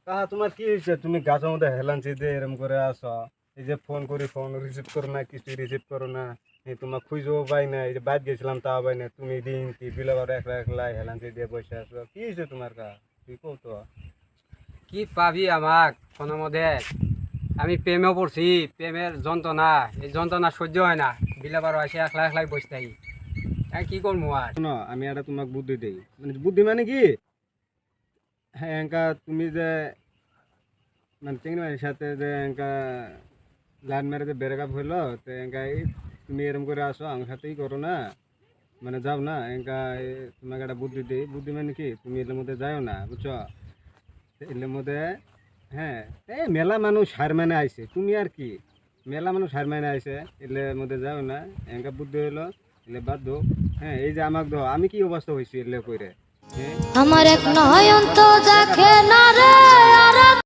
কাহা তোমার কি হয়েছে? তুমি গাছের মধ্যে হেলানছি যে এরম করে আসো, এই যে ফোন করি ফোন রিসিভ করো না, কিছু রিসিভ করো না, এই তোমার খুঁজেও পাই না, এই যে বাইর গেছিলাম তাও পাই না, তুমি দিন কি বিলেবার একলা একলা হেলানছি দিয়ে বসে আসো, কি হয়েছে তোমার কাহা? তুই কও তো। কি পাবি আমাক কোনো মধ্যে? আমি প্রেমেও পড়ছি, প্রেমের যন্ত্রণা, এই যন্ত্রণা সহ্য হয় না। বিলে বারো আসে একলা একলাই বসে থাকি। কি করবো আর? শোনো, আমি একটা তোমাকে বুদ্ধি দিই, মানে বুদ্ধি মানে কি, হ্যাঁ এঙ্কা তুমি যে মানে চিংড়ি মাছের সাথে যে এঙ্কা লাইন মেরে যে ব্রেকআপ হইলো, তো এঙ্কা তুমি এরম করে আসো আমার সাথেই করো না, মানে যাও না এঙ্কা তোমাকে একটা বুদ্ধি দিই। বুদ্ধি মানে কি, তুমি এর মধ্যে যাও না, বুঝছো? এর মধ্যে হ্যাঁ, এই মেলা মানুষ হার মানে আইছে, তুমি আর কি, মেলা মানুষ হার মানে আইছে, এর মধ্যে যাও না। এঙ্কা বুদ্ধি হইলো, এলে বাদ দো। হ্যাঁ, এই যে আমাকে দাও, আমি কি অবস্থা হয়েছি এলে কইরে। হ্যাঁ, আমার এক বাদ দাও, নয়ন তো বাদ দাও, দেখে না রে।